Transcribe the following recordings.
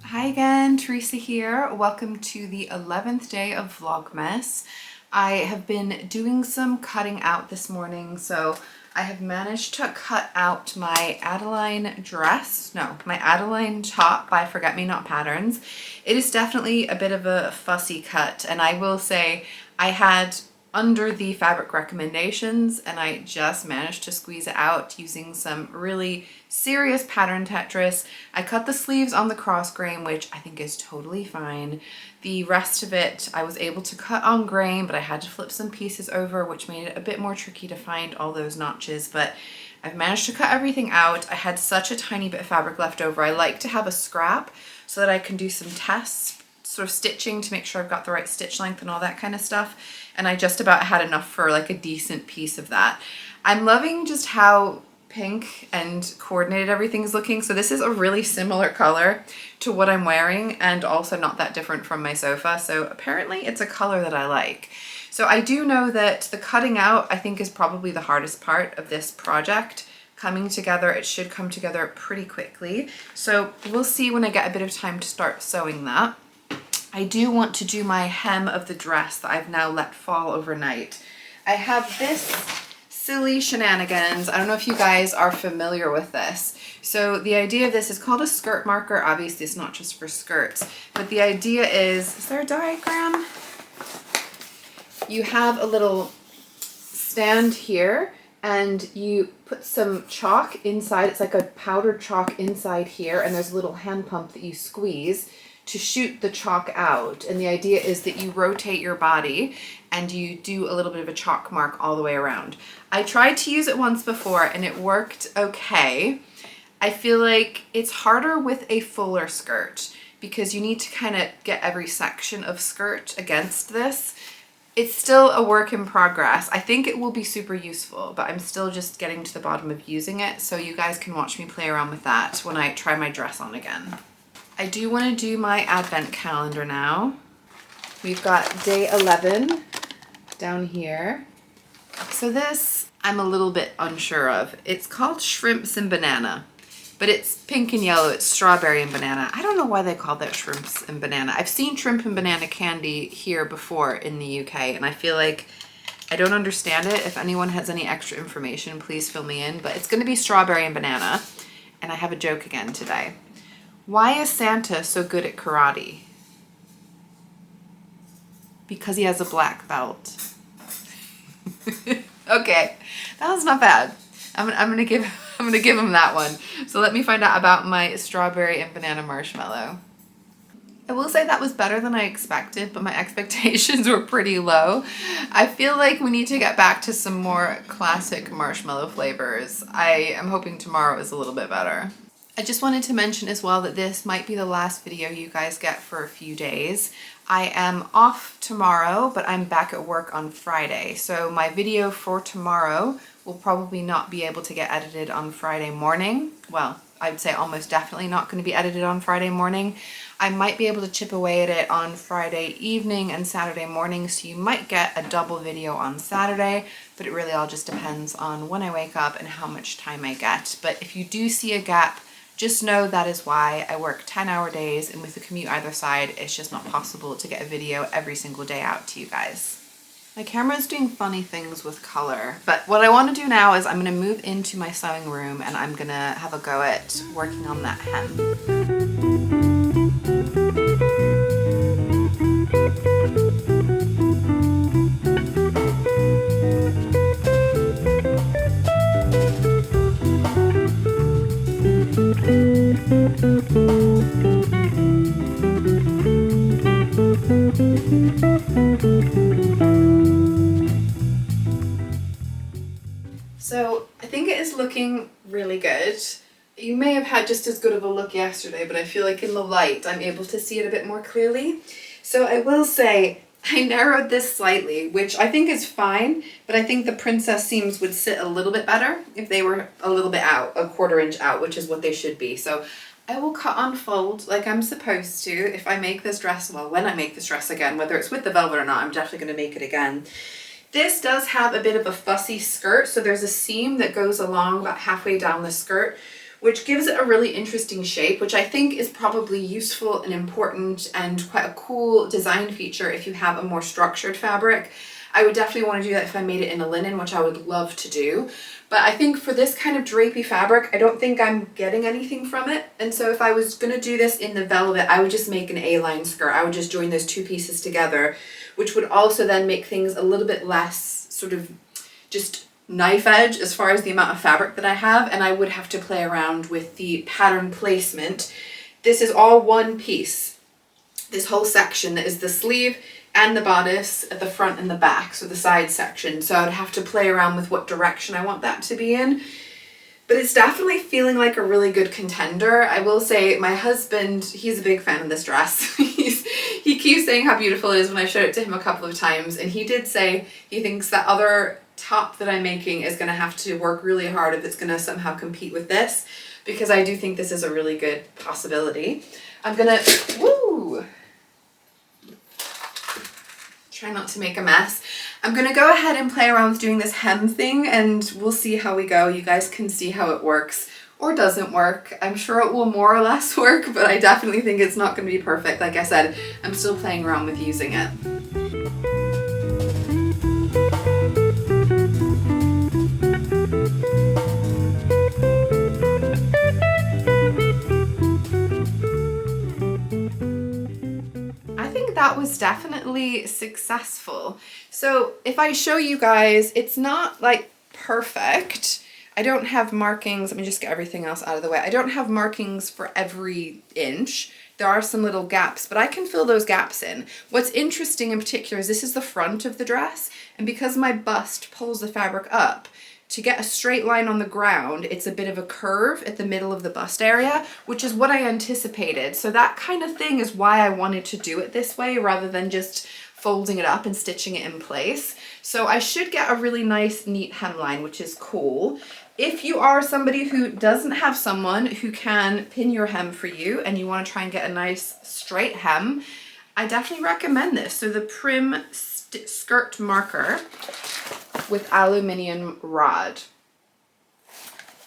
Hi again, Teresa here. Welcome to the 11th day of Vlogmas. I have been doing some cutting out this morning, so I have managed to cut out my Adeline top by Forget Me Not Patterns. It is definitely a bit of a fussy cut, and I will say I had under the fabric recommendations and I just managed to squeeze it out using some really serious pattern Tetris. I cut the sleeves on the cross grain, which I think is totally fine. The rest of it I was able to cut on grain, but I had to flip some pieces over, which made it a bit more tricky to find all those notches, but I've managed to cut everything out. I had such a tiny bit of fabric left over. I like to have a scrap so that I can do some tests, sort of stitching to make sure I've got the right stitch length and all that kind of stuff. And I just about had enough for like a decent piece of that. I'm loving just how pink and coordinated everything is looking. So this is a really similar color to what I'm wearing and also not that different from my sofa. So apparently it's a color that I like. So I do know that the cutting out I think is probably the hardest part of this project. Coming together, it should come together pretty quickly. So we'll see when I get a bit of time to start sewing that. I do want to do my hem of the dress that I've now let fall overnight. I have this silly shenanigans. I don't know if you guys are familiar with this. So the idea of this is called a skirt marker. Obviously it's not just for skirts, but the idea is there a diagram? You have a little stand here and you put some chalk inside. It's like a powdered chalk inside here, and there's a little hand pump that you squeeze to shoot the chalk out. And the idea is that you rotate your body and you do a little bit of a chalk mark all the way around. I tried to use it once before and it worked okay. I feel like it's harder with a fuller skirt because you need to kind of get every section of skirt against this. It's still a work in progress. I think it will be super useful, but I'm still just getting to the bottom of using it, so you guys can watch me play around with that when I try my dress on again. I do want to do my advent calendar now. We've got day 11 down here. So this I'm a little bit unsure of. It's called Shrimps and Banana, but it's pink and yellow. It's strawberry and banana. I don't know why they call that shrimps and banana. I've seen shrimp and banana candy here before in the UK, and I feel like I don't understand it. If anyone has any extra information, please fill me in, but it's going to be strawberry and banana. And I have a joke again today. Why is Santa so good at karate? Because he has a black belt. Okay, that was not bad. I'm gonna give him that one. So let me find out about my strawberry and banana marshmallow. I will say that was better than I expected, but my expectations were pretty low. I feel like we need to get back to some more classic marshmallow flavors. I am hoping tomorrow is a little bit better. I just wanted to mention as well that this might be the last video you guys get for a few days. I am off tomorrow, but I'm back at work on Friday. So my video for tomorrow will probably not be able to get edited on Friday morning. Well, I'd say almost definitely not going to be edited on Friday morning. I might be able to chip away at it on Friday evening and Saturday morning, so you might get a double video on Saturday, but it really all just depends on when I wake up and how much time I get. But if you do see a gap, just know that is why. I work 10-hour days, and with the commute either side, it's just not possible to get a video every single day out to you guys. My camera's doing funny things with color, but what I want to do now is I'm going to move into my sewing room and I'm going to have a go at working on that hem. So I think it is looking really good. You may have had just as good of a look yesterday, but I feel like in the light I'm able to see it a bit more clearly. So I will say I narrowed this slightly, which I think is fine, but I think the princess seams would sit a little bit better if they were a little bit out, a 1/4 inch out, which is what they should be. So I will cut on fold like I'm supposed to if I make this dress, well, when I make this dress again, whether it's with the velvet or not, I'm definitely going to make it again. This does have a bit of a fussy skirt, so there's a seam that goes along about halfway down the skirt, which gives it a really interesting shape, which I think is probably useful and important and quite a cool design feature if you have a more structured fabric. I would definitely want to do that if I made it in a linen, which I would love to do. But I think for this kind of drapey fabric, I don't think I'm getting anything from it. And so if I was going to do this in the velvet, I would just make an A-line skirt. I would just join those two pieces together, which would also then make things a little bit less sort of just knife edge as far as the amount of fabric that I have, and I would have to play around with the pattern placement. This is all one piece. This whole section is the sleeve and the bodice at the front and the back, so the side section. So I'd have to play around with what direction I want that to be in. But it's definitely feeling like a really good contender. I will say my husband, he's a big fan of this dress. He keeps saying how beautiful it is when I showed it to him a couple of times, and he did say he thinks that other top that I'm making is going to have to work really hard if it's going to somehow compete with this, because I do think this is a really good possibility. I'm gonna, woo! Try not to make a mess. I'm gonna go ahead and play around with doing this hem thing, and we'll see how we go. You guys can see how it works or doesn't work. I'm sure it will more or less work, but I definitely think it's not gonna be perfect. Like I said, I'm still playing around with using it. That was definitely successful. So if I show you guys, it's not like perfect. I don't have markings. Let me just get everything else out of the way. I don't have markings for every inch. There are some little gaps, but I can fill those gaps in. What's interesting in particular is this is the front of the dress, and because my bust pulls the fabric up, to get a straight line on the ground, it's a bit of a curve at the middle of the bust area, which is what I anticipated. So that kind of thing is why I wanted to do it this way rather than just folding it up and stitching it in place. So I should get a really nice, neat hemline, which is cool. If you are somebody who doesn't have someone who can pin your hem for you and you want to try and get a nice straight hem, I definitely recommend this. So the Prim skirt marker with aluminium rod.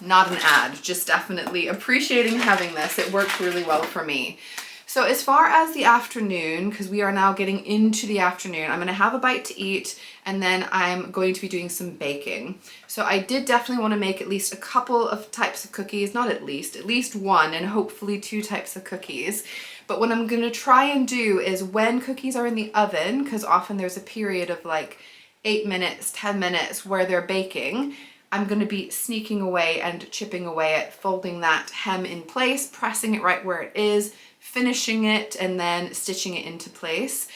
Not an ad, just definitely appreciating having this. It worked really well for me. So as far as the afternoon, because we are now getting into the afternoon, I'm going to have a bite to eat, and then I'm going to be doing some baking. So I did definitely want to make at least a couple of types of cookies, not at least one, and hopefully 2 types of cookies. But what I'm going to try and do is when cookies are in the oven, because often there's a period of like 8 minutes, 10 minutes where they're baking, I'm going to be sneaking away and chipping away at folding that hem in place, pressing it right where it is, finishing it, and then stitching it into place.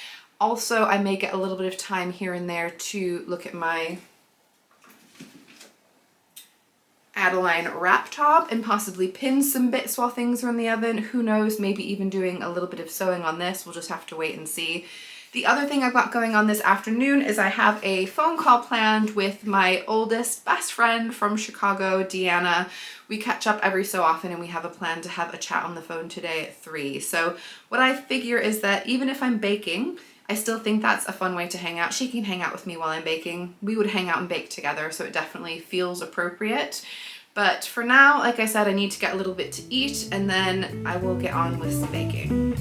Also, I may get a little bit of time here and there to look at my Adeline wrap top and possibly pin some bits while things are in the oven. Who knows, maybe even doing a little bit of sewing on this. We'll just have to wait and see. The other thing I've got going on this afternoon is I have a phone call planned with my oldest best friend from Chicago, Deanna. We catch up every so often and we have a plan to have a chat on the phone today at 3. So what I figure is that even if I'm baking, I still think that's a fun way to hang out. She can hang out with me while I'm baking. We would hang out and bake together, so it definitely feels appropriate. But for now, like I said, I need to get a little bit to eat and then I will get on with some baking.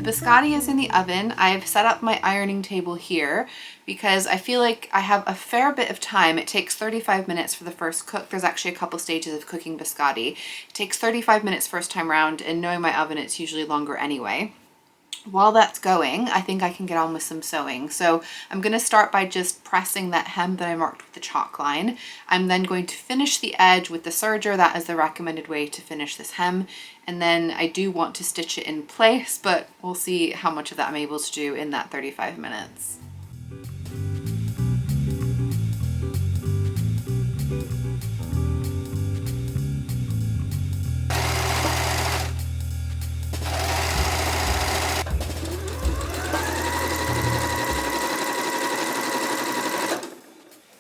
Biscotti is in the oven. I've set up my ironing table here because I feel like I have a fair bit of time. It takes 35 minutes for the first cook. There's actually a couple stages of cooking biscotti. It takes 35 minutes first time round, and knowing my oven, it's usually longer anyway. While that's going, I think I can get on with some sewing. So I'm going to start by just pressing that hem that I marked with the chalk line. I'm then going to finish the edge with the serger. That is the recommended way to finish this hem. And then I do want to stitch it in place, but we'll see how much of that I'm able to do in that 35 minutes.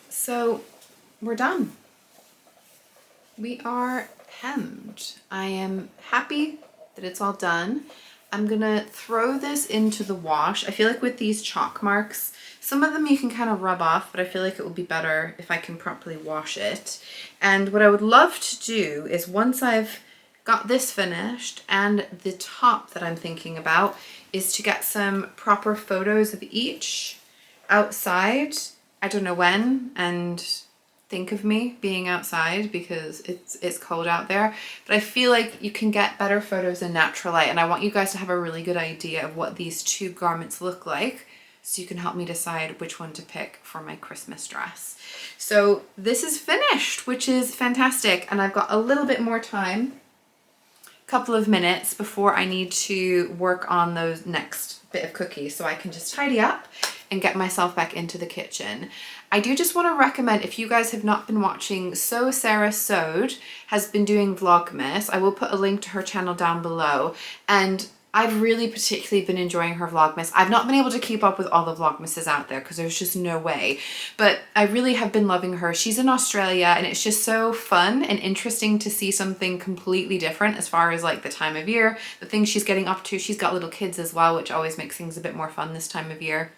So we're done. We are hemmed. I am happy that it's all done. I'm gonna throw this into the wash. I feel like with these chalk marks, some of them you can kind of rub off, but I feel like it will be better if I can properly wash it. And what I would love to do is once I've got this finished, and the top that I'm thinking about is to get some proper photos of each outside. I don't know when, and think of me being outside because it's cold out there, but I feel like you can get better photos in natural light, and I want you guys to have a really good idea of what these two garments look like so you can help me decide which one to pick for my Christmas dress. So this is finished, which is fantastic, and I've got a little bit more time, a couple of minutes before I need to work on those next bit of cookies, so I can just tidy up and get myself back into the kitchen. I do just want to recommend, if you guys have not been watching, So Sarah Sewed has been doing Vlogmas. I will put a link to her channel down below, and I've really particularly been enjoying her Vlogmas. I've not been able to keep up with all the Vlogmases out there because there's just no way, but I really have been loving her. She's in Australia, and it's just so fun and interesting to see something completely different as far as like the time of year, the things she's getting up to. She's got little kids as well, which always makes things a bit more fun this time of year.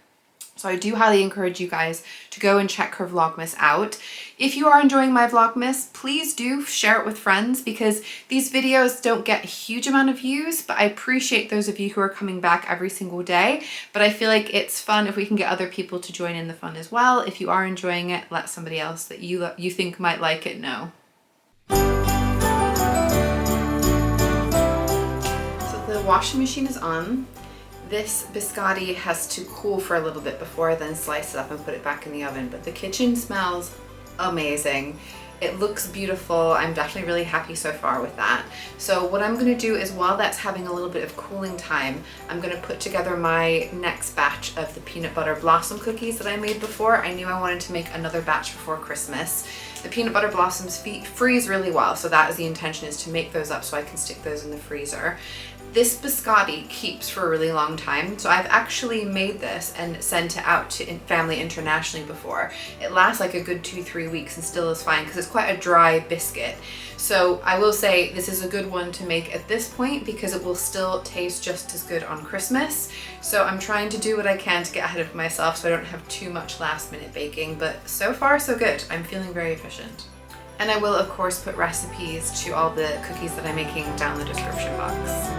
So I do highly encourage you guys to go and check her Vlogmas out. If you are enjoying my Vlogmas, please do share it with friends, because these videos don't get a huge amount of views, but I appreciate those of you who are coming back every single day. But I feel like it's fun if we can get other people to join in the fun as well. If you are enjoying it, let somebody else that you think might like it know. So the washing machine is on. This biscotti has to cool for a little bit before I then slice it up and put it back in the oven, but the kitchen smells amazing. It looks beautiful. I'm definitely really happy so far with that. So what I'm gonna do is, while that's having a little bit of cooling time, I'm gonna put together my next batch of the peanut butter blossom cookies that I made before. I knew I wanted to make another batch before Christmas. The peanut butter blossoms freeze really well, so that is the intention, is to make those up so I can stick those in the freezer. This biscotti keeps for a really long time, so I've actually made this and sent it out to family internationally before. It lasts like a good 2-3 weeks and still is fine because it's quite a dry biscuit. So I will say this is a good one to make at this point because it will still taste just as good on Christmas. So I'm trying to do what I can to get ahead of myself so I don't have too much last minute baking, but so far so good. I'm feeling very efficient. And I will of course put recipes to all the cookies that I'm making down the description box.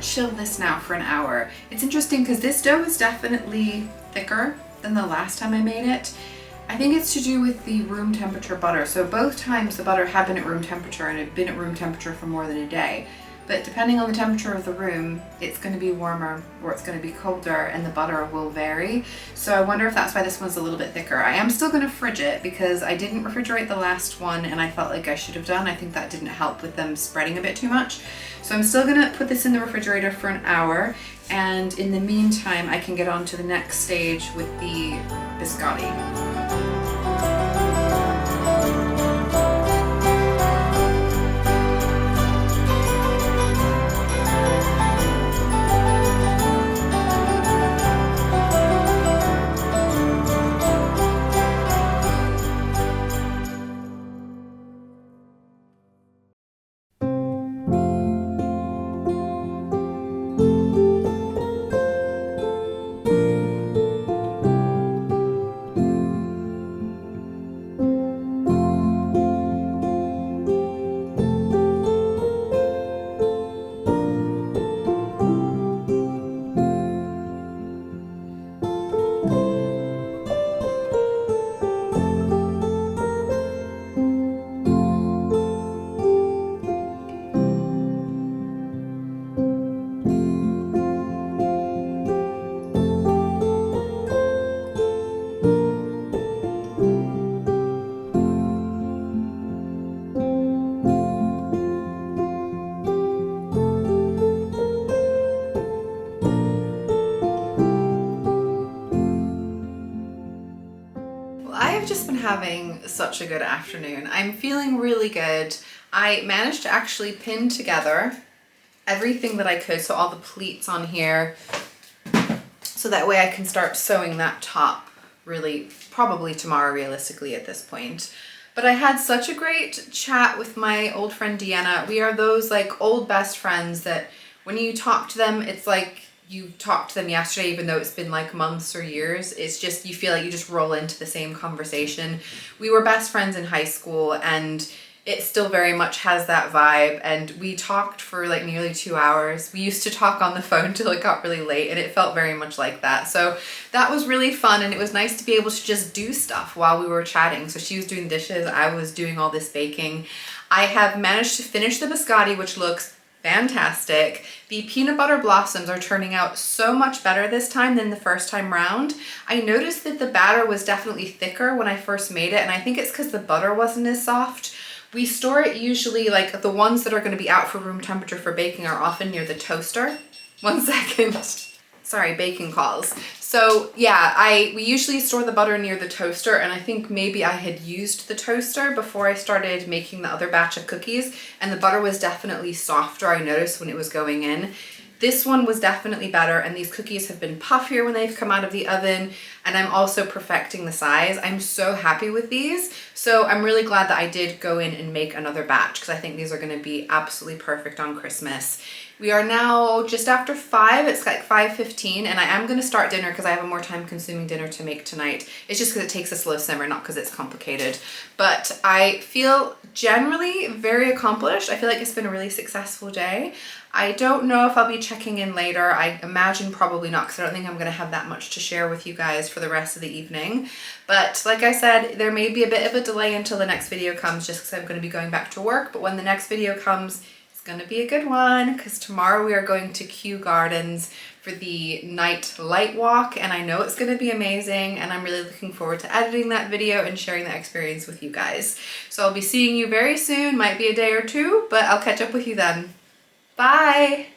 Chill this now for an hour. It's interesting because this dough is definitely thicker than the last time I made it. I think it's to do with the room temperature butter. So both times the butter had been at room temperature and it had been at room temperature for more than a day. But depending on the temperature of the room, it's going to be warmer or it's going to be colder and the butter will vary. So I wonder if that's why this one's a little bit thicker. I am still going to fridge it because I didn't refrigerate the last one and I felt like I should have done. I think that didn't help with them spreading a bit too much. So I'm still going to put this in the refrigerator for an hour, and in the meantime I can get on to the next stage with the biscotti. I've just been having such a good afternoon. I'm feeling really good. I managed to actually pin together everything that I could, so all the pleats on here, so that way I can start sewing that top really probably tomorrow realistically at this point. But I had such a great chat with my old friend Deanna. We are those like old best friends that when you talk to them, it's like you talked to them yesterday, even though it's been like months or years. It's just, you feel like you just roll into the same conversation. We were best friends in high school and it still very much has that vibe, and we talked for like nearly 2 hours. We used to talk on the phone till it got really late and it felt very much like that. So that was really fun, and it was nice to be able to just do stuff while we were chatting. So she was doing dishes, I was doing all this baking. I have managed to finish the biscotti, which looks fantastic. The peanut butter blossoms are turning out so much better this time than the first time round. I noticed that the batter was definitely thicker when I first made it, and I think it's because the butter wasn't as soft. We store it usually, like the ones that are going to be out for room temperature for baking are often near the toaster. 1 second. Sorry, baking calls. So yeah, we usually store the butter near the toaster, and I think maybe I had used the toaster before I started making the other batch of cookies, and the butter was definitely softer, I noticed when it was going in. This one was definitely better, and these cookies have been puffier when they've come out of the oven, and I'm also perfecting the size. I'm so happy with these. So I'm really glad that I did go in and make another batch, because I think these are going to be absolutely perfect on Christmas. We are now just after 5, it's like 5:15, and I am going to start dinner because I have a more time consuming dinner to make tonight. It's just because it takes a slow simmer, not because it's complicated. But I feel generally very accomplished. I feel like it's been a really successful day. I don't know if I'll be checking in later. I imagine probably not, because I don't think I'm going to have that much to share with you guys for the rest of the evening. But like I said, there may be a bit of a delay until the next video comes, just because I'm going to be going back to work. But when the next video comes, it's going to be a good one, because tomorrow we are going to Kew Gardens for the night light walk, and I know it's going to be amazing, and I'm really looking forward to editing that video and sharing that experience with you guys. So I'll be seeing you very soon, might be a day or two, but I'll catch up with you then. Bye!